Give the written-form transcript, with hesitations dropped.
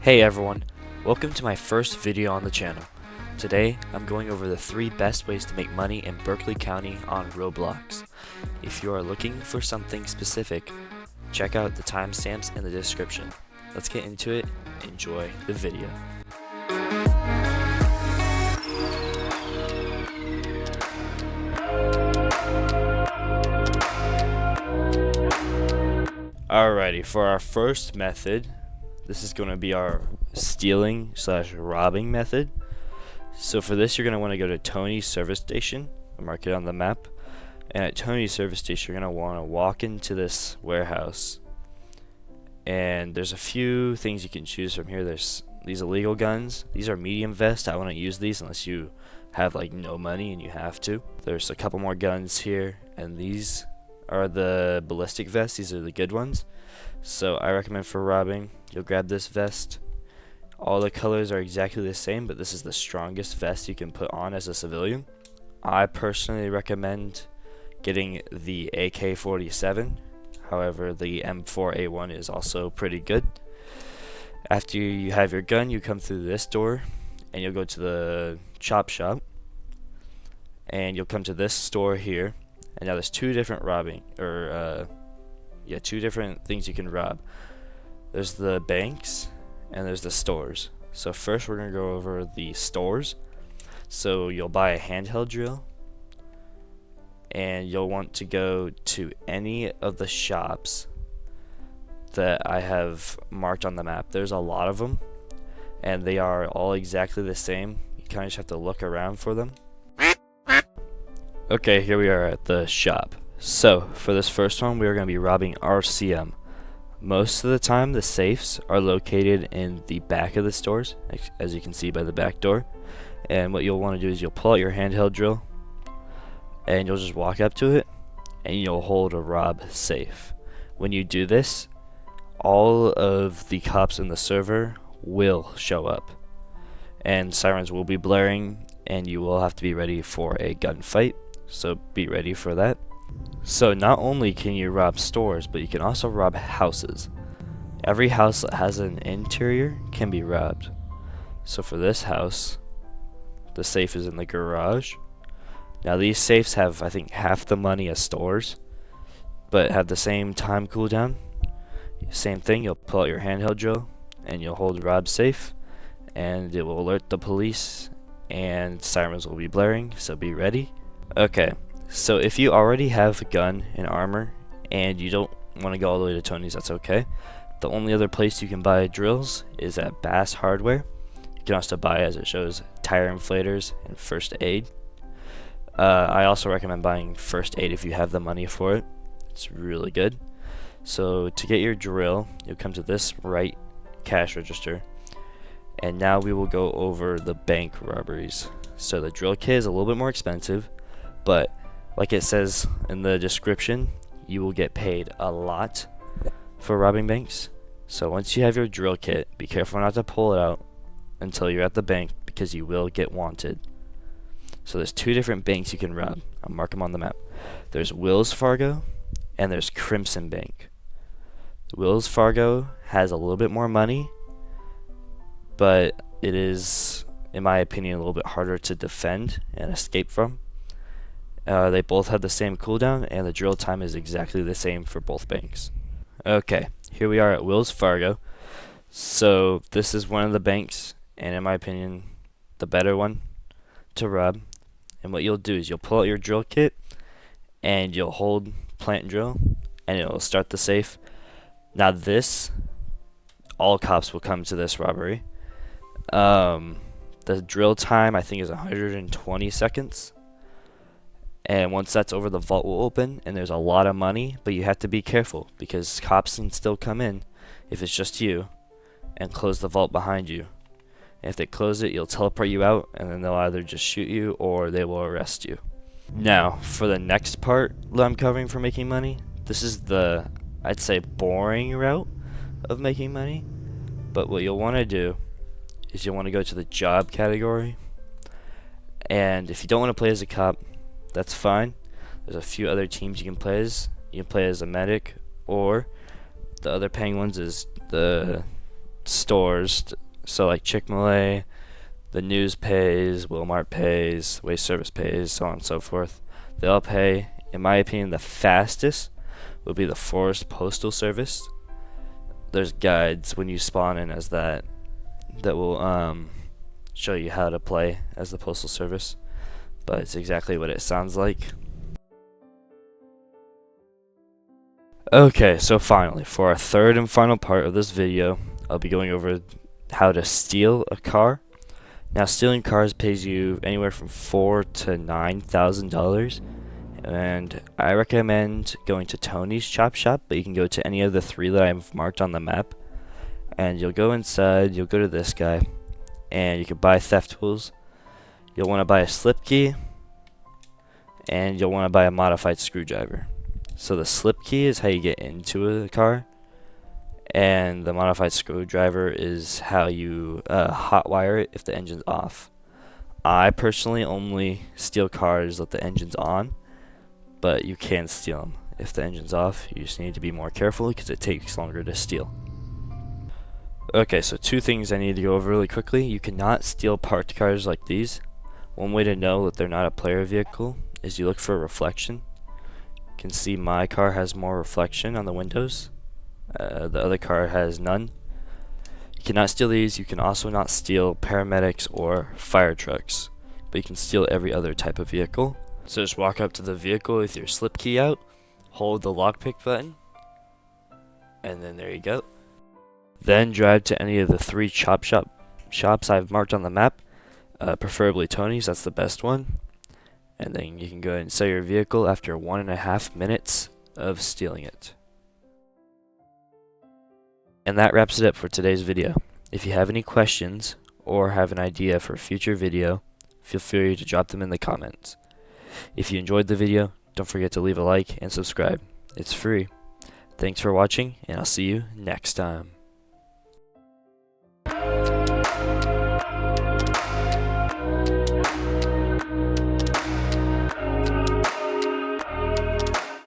Hey everyone, welcome to my first video on the channel. Today, I'm going over the 3 best ways to make money in Berkeley County on Roblox. If you are looking for something specific, check out the timestamps in the description. Let's get into it. Enjoy the video. Alrighty, for our first method, this is going to be our stealing / robbing method. So for this, you're going to want to go to Tony's service station. I'll mark it on the map. And at Tony's service station, you're going to want to walk into this warehouse. And there's a few things you can choose from here. There's these illegal guns. These are medium vests. I wouldn't use these unless you have like no money and you have to. There's a couple more guns here, and these are the ballistic vests. These are the good ones. So I recommend for robbing, you'll grab this vest. All the colors are exactly the same, but this is the strongest vest you can put on as a civilian. I personally recommend getting the AK-47. However, the M4A1 is also pretty good. After you have your gun, you come through this door and you'll go to the chop shop, and you'll come to this store here. And now there's two different two different things you can rob. There's the banks and there's the stores. So first we're going to go over the stores. So you'll buy a handheld drill, and you'll want to go to any of the shops that I have marked on the map. There's a lot of them, and they are all exactly the same. You kind of just have to look around for them. Okay, here we are at the shop. So, for this first one, we are going to be robbing RCM. Most of the time, the safes are located in the back of the stores, as you can see by the back door. And what you'll want to do is you'll pull out your handheld drill, and you'll just walk up to it, and you'll hold a rob safe. When you do this, all of the cops in the server will show up, and sirens will be blaring, and you will have to be ready for a gunfight. So be ready for that. So not only can you rob stores, but you can also rob houses. Every house that has an interior can be robbed. So for this house, the safe is in the garage. Now these safes have, I think, half the money as stores, but have the same time cooldown. Same thing, you'll pull out your handheld drill and you'll hold rob safe, and it will alert the police and sirens will be blaring, so be ready. Okay, so if you already have a gun and armor and you don't want to go all the way to Tony's, that's okay. The only other place you can buy drills is at Bass Hardware. You can also buy, as it shows, tire inflators and first aid. I also recommend buying first aid if you have the money for it. It's really good. So to get your drill, you'll come to this right cash register, and now we will go over the bank robberies. So the drill kit is a little bit more expensive, but like it says in the description, you will get paid a lot for robbing banks. So once you have your drill kit, be careful not to pull it out until you're at the bank, because you will get wanted. So there's 2 different banks you can rob. I'll mark them on the map. There's Wells Fargo and there's Crimson Bank. Wells Fargo has a little bit more money, but it is, in my opinion, a little bit harder to defend and escape from. They both have the same cooldown, and the drill time is exactly the same for both banks. Okay, here we are at Wells Fargo. So this is one of the banks, and in my opinion, the better one to rob. And what you'll do is you'll pull out your drill kit, and you'll hold plant drill, and it'll start the safe. Now this, all cops will come to this robbery. The drill time, I think, is 120 seconds. And once that's over, the vault will open, and there's a lot of money, but you have to be careful because cops can still come in if it's just you and close the vault behind you. And if they close it, you'll teleport you out, and then they'll either just shoot you or they will arrest you. Now, for the next part that I'm covering for making money, this is the, I'd say, boring route of making money. But what you'll want to do is you'll want to go to the job category, and if you don't want to play as a cop, that's fine. There's a few other teams you can play as. You can play as a medic, or the other paying ones is the stores, so like Chick-fil-A, the News pays, Walmart pays, Waste Service pays, so on and so forth. They all pay. In my opinion, the fastest would be the Forest Postal Service. There's guides when you spawn in as that will show you how to play as the Postal Service, but it's exactly what it sounds like. Okay, so finally, for our third and final part of this video, I'll be going over how to steal a car. Now, stealing cars pays you anywhere from $4,000 to $9,000, and I recommend going to Tony's Chop Shop, but you can go to any of the 3 that I've marked on the map. And you'll go inside, you'll go to this guy, and you can buy theft tools. You'll want to buy a slip key, and you'll want to buy a modified screwdriver. So the slip key is how you get into a car, and the modified screwdriver is how you hotwire it if the engine's off. I personally only steal cars with the engine's on, but you can steal them if the engine's off. You just need to be more careful because it takes longer to steal. Okay, so 2 things I need to go over really quickly. You cannot steal parked cars like these. One way to know that they're not a player vehicle is you look for a reflection. You can see my car has more reflection on the windows. The other car has none. You cannot steal these. You can also not steal paramedics or fire trucks, but you can steal every other type of vehicle. So just walk up to the vehicle with your slip key out, hold the lockpick button, and then there you go. Then drive to any of the 3 shops I've marked on the map, preferably Tony's, that's the best one. And then you can go ahead and sell your vehicle after 1.5 minutes of stealing it. And that wraps it up for today's video. If you have any questions or have an idea for a future video, feel free to drop them in the comments. If you enjoyed the video, don't forget to leave a like and subscribe. It's free. Thanks for watching, and I'll see you next time.